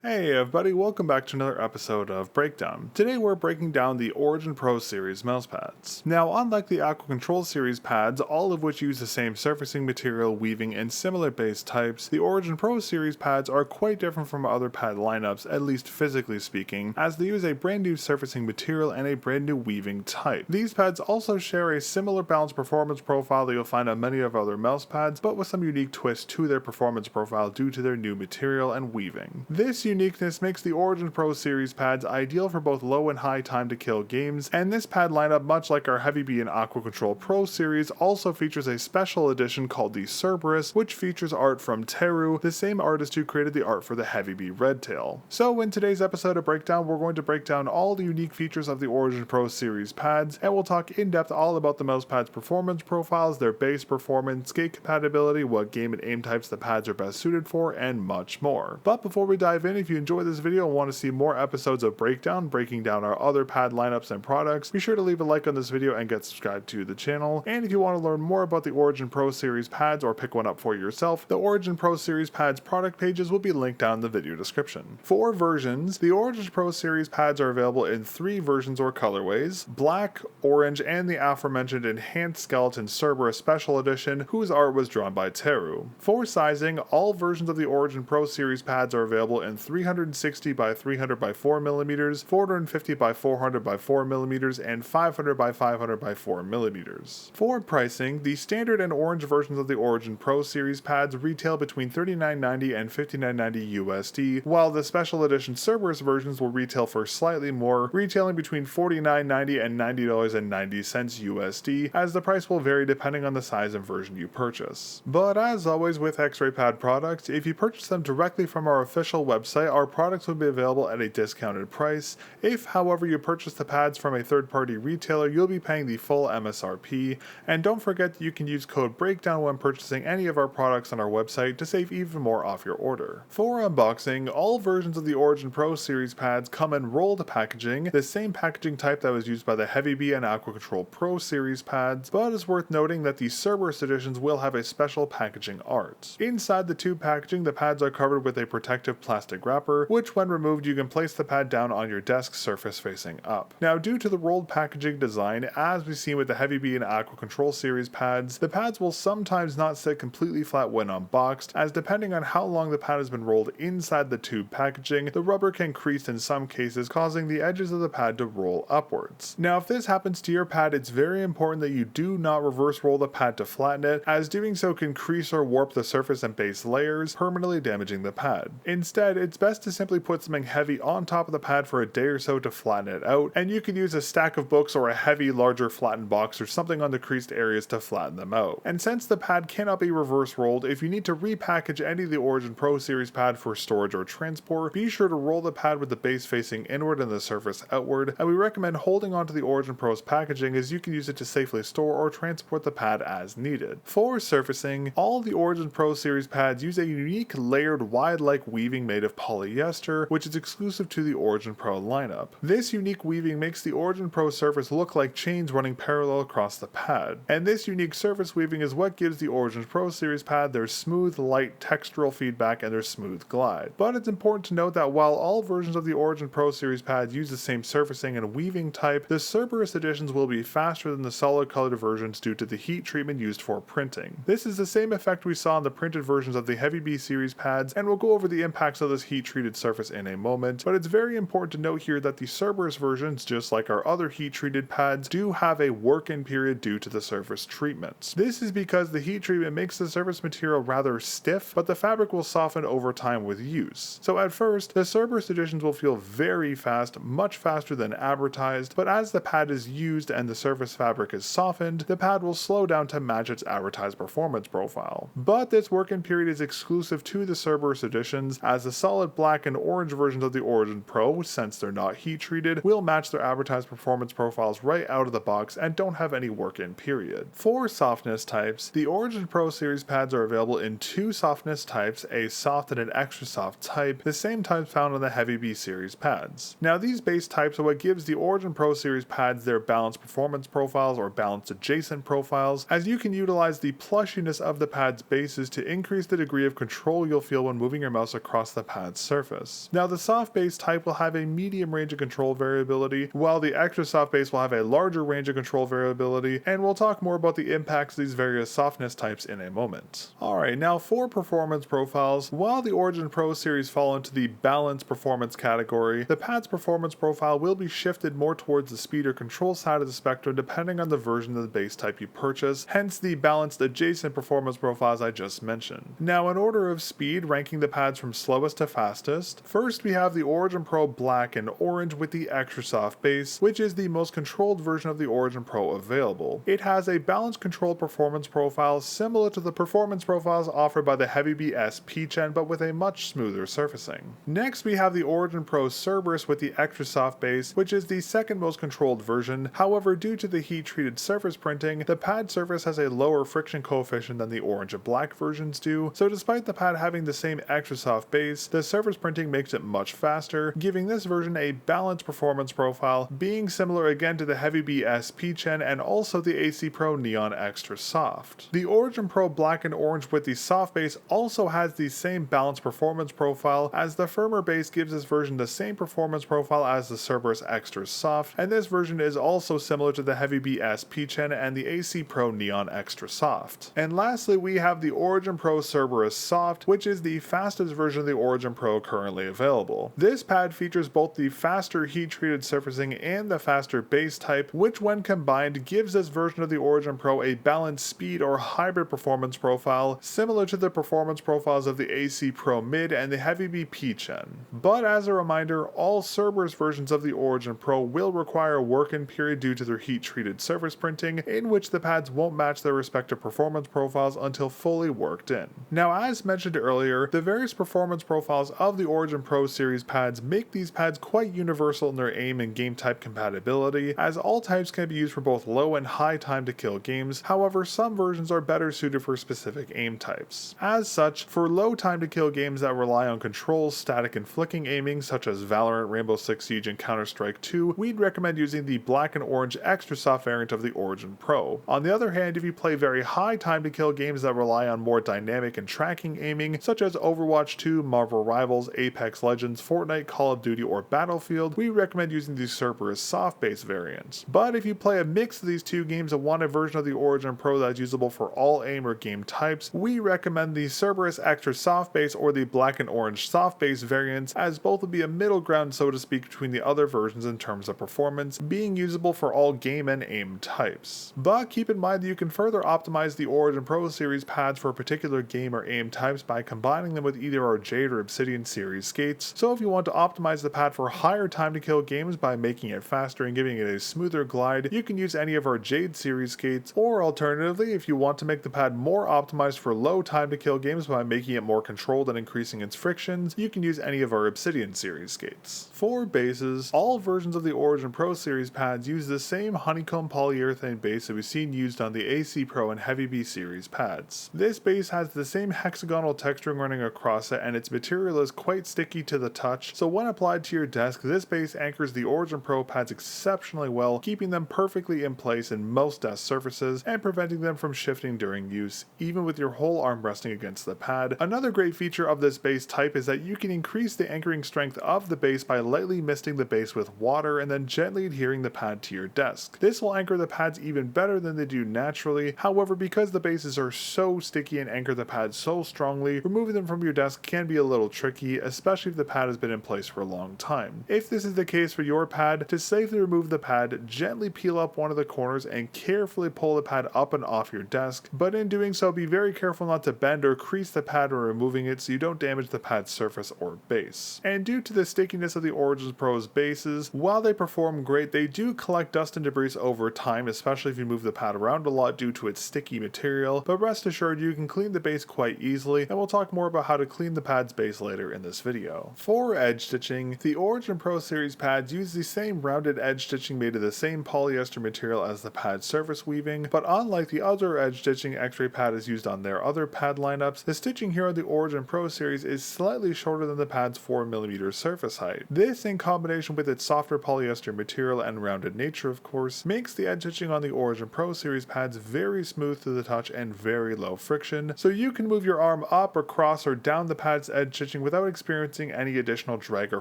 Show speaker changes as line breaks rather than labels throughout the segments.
Hey everybody, welcome back to another episode of Breakdown. Today we're breaking down the Origin Pro series mousepads. Now, unlike the Aqua Control series pads, all of which use the same surfacing material, weaving, and similar base types, the Origin Pro series pads are quite different from other pad lineups, at least physically speaking, as they use a brand new surfacing material and a brand new weaving type. These pads also share a similar balanced performance profile that you'll find on many of other mousepads, but with some unique twists to their performance profile due to their new material and weaving. This uniqueness makes the Origin Pro series pads ideal for both low and high time to kill games, and this pad lineup, much like our Heavy B and Aqua Control Pro series, also features a special edition called the Cerberus, which features art from Teru, the same artist who created the art for the Heavy B Redtail. So in today's episode of Breakdown, we're going to break down all the unique features of the Origin Pro series pads, and we'll talk in depth all about the mousepad's performance profiles, their base performance, skate compatibility, what game and aim types the pads are best suited for, and much more. But before we dive in, if you enjoyed this video and want to see more episodes of Breakdown, breaking down our other pad lineups and products, be sure to leave a like on this video and get subscribed to the channel. And if you want to learn more about the Origin Pro series pads or pick one up for yourself, the Origin Pro series pads product pages will be linked down in the video description. For versions, the Origin Pro series pads are available in 3 versions or colorways: black, orange, and the aforementioned enhanced skeleton Cerberus special edition, whose art was drawn by Teru. For sizing, all versions of the Origin Pro series pads are available in 360 by 300 by 4 mm, 450 by 400 by 4 mm, and 500 by 500 by 4 mm. For pricing, the standard and orange versions of the Origin Pro series pads retail between $39.90 and $59.90 USD, while the special edition Cerberus versions will retail for slightly more, retailing between $49.90 and $90.90 USD, as the price will vary depending on the size and version you purchase. But as always with X-Raypad products, if you purchase them directly from our official website, our products will be available at a discounted price. If, however, you purchase the pads from a third-party retailer, you'll be paying the full MSRP. And don't forget that you can use code BREAKDOWN when purchasing any of our products on our website to save even more off your order. For unboxing, all versions of the Origin Pro series pads come in rolled packaging, the same packaging type that was used by the Heavy B and Aqua Control Pro series pads, but it's worth noting that the Cerberus editions will have a special packaging art. Inside the tube packaging, the pads are covered with a protective plastic wrapper, which when removed you can place the pad down on your desk surface facing up. Now, due to the rolled packaging design, as we've seen with the Heavy B and Aqua Control series pads, the pads will sometimes not sit completely flat when unboxed, as depending on how long the pad has been rolled inside the tube packaging, the rubber can crease in some cases, causing the edges of the pad to roll upwards. Now, if this happens to your pad, it's very important that you do not reverse roll the pad to flatten it, as doing so can crease or warp the surface and base layers, permanently damaging the pad. Instead, it's best to simply put something heavy on top of the pad for a day or so to flatten it out, and you could use a stack of books or a heavy, larger flattened box or something on the creased areas to flatten them out. And since the pad cannot be reverse rolled, if you need to repackage any of the Origin Pro series pad for storage or transport, be sure to roll the pad with the base facing inward and the surface outward, and we recommend holding onto the Origin Pro's packaging as you can use it to safely store or transport the pad as needed. For surfacing, all the Origin Pro series pads use a unique layered wide-like weaving made of polyester, which is exclusive to the Origin Pro lineup. This unique weaving makes the Origin Pro surface look like chains running parallel across the pad, and this unique surface weaving is what gives the Origin Pro series pad their smooth, light, textural feedback and their smooth glide. But it's important to note that while all versions of the Origin Pro series pads use the same surfacing and weaving type, the Cerberus editions will be faster than the solid colored versions due to the heat treatment used for printing. This is the same effect we saw in the printed versions of the Heavy B series pads, and we'll go over the impacts of this heat treated surface in a moment, but it's very important to note here that the Cerberus versions, just like our other heat treated pads, do have a work-in period due to the surface treatments. This is because the heat treatment makes the surface material rather stiff, but the fabric will soften over time with use. So at first, the Cerberus editions will feel very fast, much faster than advertised, but as the pad is used and the surface fabric is softened, the pad will slow down to match its advertised performance profile. But this work-in period is exclusive to the Cerberus editions, as the solid black and orange versions of the Origin Pro, since they're not heat treated, will match their advertised performance profiles right out of the box and don't have any work-in period. For softness types, the Origin Pro series pads are available in 2 softness types, a soft and an extra soft type, the same types found on the Heavy B series pads. Now, these base types are what gives the Origin Pro series pads their balanced performance profiles or balanced adjacent profiles, as you can utilize the plushiness of the pad's bases to increase the degree of control you'll feel when moving your mouse across the pad pad's surface. Now the soft base type will have a medium range of control variability, while the extra soft base will have a larger range of control variability, and we'll talk more about the impacts of these various softness types in a moment. Alright, now for performance profiles, while the Origin Pro series fall into the balanced performance category, the pad's performance profile will be shifted more towards the speed or control side of the spectrum depending on the version of the base type you purchase, hence the balanced adjacent performance profiles I just mentioned. Now in order of speed, ranking the pads from slowest to fastest, first we have the Origin Pro Black and Orange with the extra soft base, which is the most controlled version of the Origin Pro available. It has a balanced controlled performance profile similar to the performance profiles offered by the Heavy B SP Gen, but with a much smoother surfacing. Next we have the Origin Pro Cerberus with the extra soft base, which is the second most controlled version. However, due to the heat treated surface printing, the pad surface has a lower friction coefficient than the Orange and Black versions do, so despite the pad having the same extra soft base, the surface printing makes it much faster, giving this version a balanced performance profile, being similar again to the Heavy B SP Gen and also the AC Pro Neon Extra Soft. The Origin Pro Black and Orange with the soft base also has the same balanced performance profile, as the firmer base gives this version the same performance profile as the Cerberus Extra Soft, and this version is also similar to the Heavy B SP Gen and the AC Pro Neon Extra Soft. And lastly, we have the Origin Pro Cerberus Soft, which is the fastest version of the Origin Pro currently available. This pad features both the faster heat-treated surfacing and the faster base type, which when combined gives this version of the Origin Pro a balanced speed or hybrid performance profile, similar to the performance profiles of the AC Pro Mid and the Heavy B P Gen. But as a reminder, all Cerberus versions of the Origin Pro will require a work-in period due to their heat-treated surface printing, in which the pads won't match their respective performance profiles until fully worked in. Now, as mentioned earlier, the various performance profiles of the Origin Pro series pads make these pads quite universal in their aim and game type compatibility, as all types can be used for both low and high time to kill games. However, some versions are better suited for specific aim types. As such, for low time to kill games that rely on controls, static and flicking aiming such as Valorant, Rainbow Six Siege and Counter-Strike 2, we'd recommend using the Black and Orange Extra Soft variant of the Origin Pro. On the other hand, if you play very high time to kill games that rely on more dynamic and tracking aiming such as Overwatch 2, Marvel Rivals, Apex Legends, Fortnite, Call of Duty or Battlefield, we recommend using the Cerberus soft base variant. But if you play a mix of these two games and want a version of the Origin Pro that's usable for all aim or game types, we recommend the Cerberus Extra Soft Base or the Black and Orange Soft Base variants, as both will be a middle ground so to speak between the other versions in terms of performance, being usable for all game and aim types. But keep in mind that you can further optimize the Origin Pro series pads for particular game or aim types by combining them with either our Jade or Obsidian series skates. So if you want to optimize the pad for higher time to kill games by making it faster and giving it a smoother glide, you can use any of our Jade series skates, or alternatively, if you want to make the pad more optimized for low time to kill games by making it more controlled and increasing its frictions, you can use any of our Obsidian series skates. For bases, all versions of the Origin Pro series pads use the same honeycomb polyurethane base that we've seen used on the AC Pro and Heavy B series pads. This base has the same hexagonal texturing running across it, and its material is quite sticky to the touch, so when applied to your desk, this base anchors the Origin Pro pads exceptionally well, keeping them perfectly in place in most desk surfaces and preventing them from shifting during use, even with your whole arm resting against the pad. Another great feature of this base type is that you can increase the anchoring strength of the base by lightly misting the base with water and then gently adhering the pad to your desk. This will anchor the pads even better than they do naturally. However, because the bases are so sticky and anchor the pads so strongly, removing them from your desk can be a little tricky, especially if the pad has been in place for a long time. If this is the case for your pad, to safely remove the pad, gently peel up one of the corners and carefully pull the pad up and off your desk, but in doing so be very careful not to bend or crease the pad when removing it so you don't damage the pad's surface or base. And due to the stickiness of the Origin Pro's bases, while they perform great, they do collect dust and debris over time, especially if you move the pad around a lot due to its sticky material, but rest assured you can clean the base quite easily, and we'll talk more about how to clean the pad's base later in this video. For edge stitching, the Origin Pro series pads use the same rounded edge stitching made of the same polyester material as the pad's surface weaving, but unlike the other edge stitching X-Raypad is used on their other pad lineups, the stitching here on the Origin Pro series is slightly shorter than the pad's 4mm surface height. This, in combination with its softer polyester material and rounded nature of course, makes the edge stitching on the Origin Pro series pads very smooth to the touch and very low friction, so you can move your arm up, across, or down the pad's edge stitching sketching without experiencing any additional drag or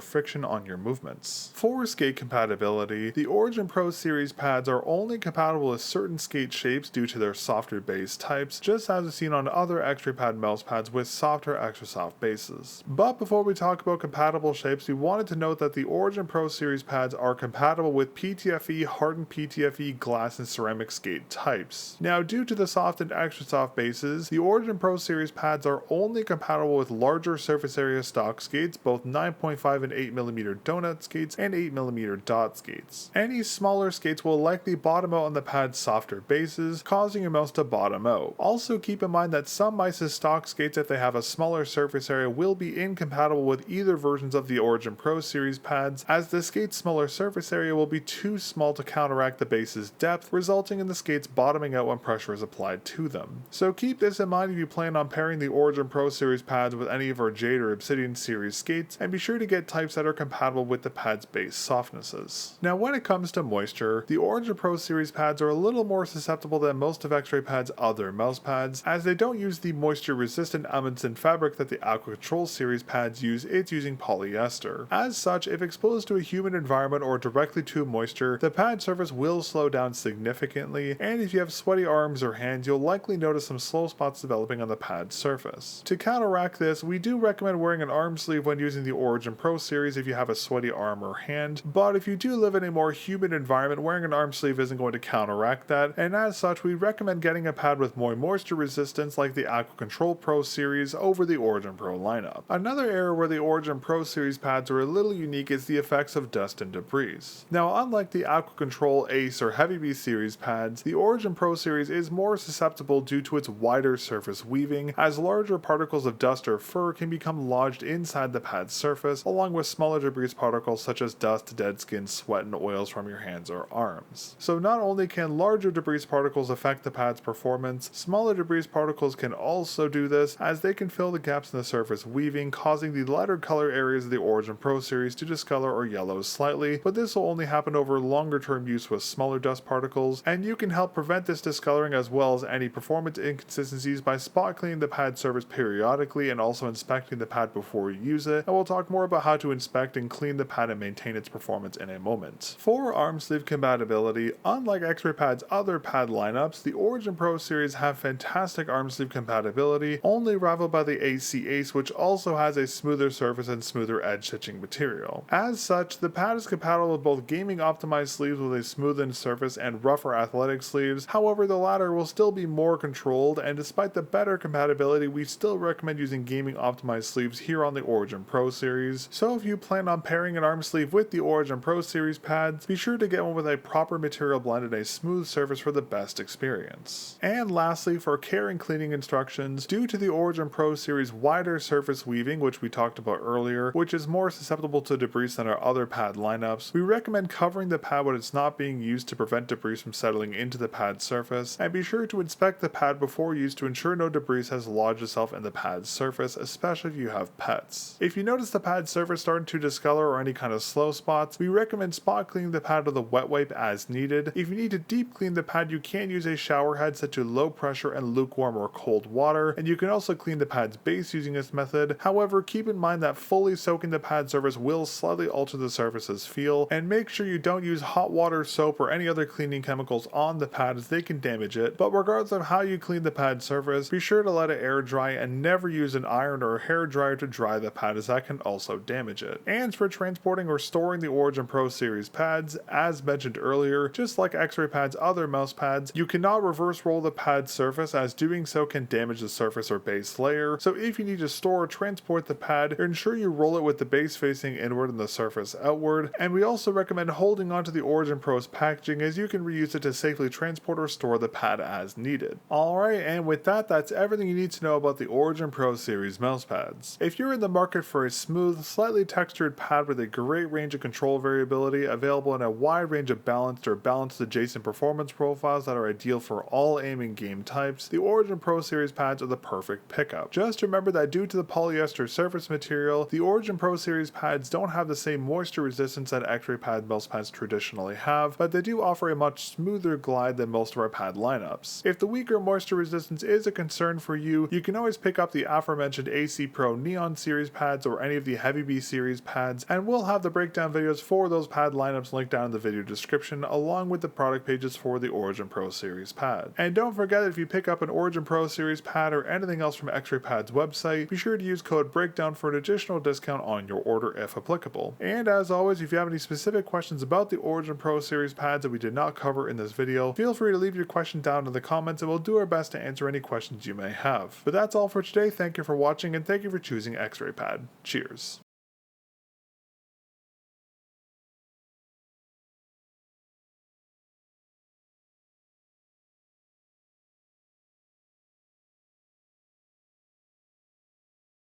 friction on your movements. For skate compatibility, the Origin Pro series pads are only compatible with certain skate shapes due to their softer base types, just as is seen on other X-Raypad mouse pads with softer extra soft bases. But before we talk about compatible shapes, we wanted to note that the Origin Pro series pads are compatible with PTFE, hardened PTFE, glass, and ceramic skate types. Now, due to the soft and extra soft bases, the Origin Pro series pads are only compatible with larger surface area stock skates, both 9.5 and 8mm donut skates and 8mm dot skates. Any smaller skates will likely bottom out on the pad's softer bases, causing your mouse to bottom out. Also keep in mind that some mice's stock skates, if they have a smaller surface area, will be incompatible with either versions of the Origin Pro series pads, as the skate's smaller surface area will be too small to counteract the base's depth, resulting in the skates bottoming out when pressure is applied to them. So keep this in mind if you plan on pairing the Origin Pro series pads with any of our Jade or Obsidian series skates, and be sure to get types that are compatible with the pad's base softnesses. Now, when it comes to moisture, the Origin Pro series pads are a little more susceptible than most of X-Raypad's other mouse pads, as they don't use the moisture resistant elements in fabric that the Aqua Control series pads use. It's using polyester. As such, if exposed to a humid environment or directly to moisture, the pad surface will slow down significantly, and if you have sweaty arms or hands, you'll likely notice some slow spots developing on the pad surface. To counteract this, we do recommend wearing an arm sleeve when using the Origin Pro series if you have a sweaty arm or hand, but if you do live in a more humid environment, wearing an arm sleeve isn't going to counteract that, and as such, we recommend getting a pad with more moisture resistance like the Aqua Control Pro series over the Origin Pro lineup. Another area where the Origin Pro series pads are a little unique is the effects of dust and debris. Now, unlike the Aqua Control Ace or Heavy B series pads, the Origin Pro series is more susceptible due to its wider surface weaving, as larger particles of dust or fur can become lodged inside the pad's surface, along with smaller debris particles such as dust, dead skin, sweat, and oils from your hands or arms. So not only can larger debris particles affect the pad's performance, smaller debris particles can also do this, as they can fill the gaps in the surface weaving, causing the lighter color areas of the Origin Pro series to discolor or yellow slightly, but this will only happen over longer term use with smaller dust particles, and you can help prevent this discoloring as well as any performance inconsistencies by spot cleaning the pad surface periodically and also inspecting the pad before you use it, and we'll talk more about how to inspect and clean the pad and maintain its performance in a moment. For arm sleeve compatibility, unlike X-Raypad's other pad lineups, the Origin Pro series have fantastic arm sleeve compatibility, only rivaled by the AC Ace, which also has a smoother surface and smoother edge stitching material. As such, the pad is compatible with both gaming optimized sleeves with a smoothened surface and rougher athletic sleeves. However, the latter will still be more controlled, and despite the better compatibility, we still recommend using gaming optimized sleeves here on the Origin Pro series. So if you plan on pairing an arm sleeve with the Origin Pro series pads, be sure to get one with a proper material blend and a smooth surface for the best experience. And lastly, for care and cleaning instructions, due to the Origin Pro series wider surface weaving, which we talked about earlier, which is more susceptible to debris than our other pad lineups, we recommend covering the pad when it's not being used to prevent debris from settling into the pad surface, and be sure to inspect the pad before use to ensure no debris has lodged itself in the pad's surface, especially if you have pets. If you notice the pad surface starting to discolor or any kind of slow spots, we recommend spot cleaning the pad with a wet wipe as needed. If you need to deep clean the pad, you can use a shower head set to low pressure and lukewarm or cold water, and you can also clean the pad's base using this method. However, keep in mind that fully soaking the pad surface will slightly alter the surface's feel, and make sure you don't use hot water, soap, or any other cleaning chemicals on the pad as they can damage it. But regardless of how you clean the pad surface, be sure to let it air dry and never use an iron or a hair dryer to dry the pad, as that can also damage it. And for transporting or storing the Origin Pro series pads, as mentioned earlier, just like X-Raypad's other mouse pads, you cannot reverse roll the pad surface, as doing so can damage the surface or base layer. So if you need to store or transport the pad, ensure you roll it with the base facing inward and the surface outward. And we also recommend holding onto the Origin Pro's packaging, as you can reuse it to safely transport or store the pad as needed. Alright, and with that, that's everything you need to know about the Origin Pro series mouse pads. If you're in the market for a smooth, slightly textured pad with a great range of control variability, available in a wide range of balanced or balanced adjacent performance profiles that are ideal for all aiming game types, the Origin Pro series pads are the perfect pickup. Just remember that due to the polyester surface material, the Origin Pro series pads don't have the same moisture resistance that X-Raypad mouse pads traditionally have, but they do offer a much smoother glide than most of our pad lineups. If the weaker moisture resistance is a concern for you, you can always pick up the aforementioned AC Pro Neon series pads or any of the Heavy B series pads, and we'll have the breakdown videos for those pad lineups linked down in the video description, along with the product pages for the Origin Pro series pad. And don't forget that if you pick up an Origin Pro series pad or anything else from X-Raypad's website, be sure to use code BREAKDOWN for an additional discount on your order if applicable. And as always, if you have any specific questions about the Origin Pro series pads that we did not cover in this video, feel free to leave your question down in the comments and we'll do our best to answer any questions you may have. But that's all for today. Thank you for watching and thank you for choosing X-Raypad. Cheers.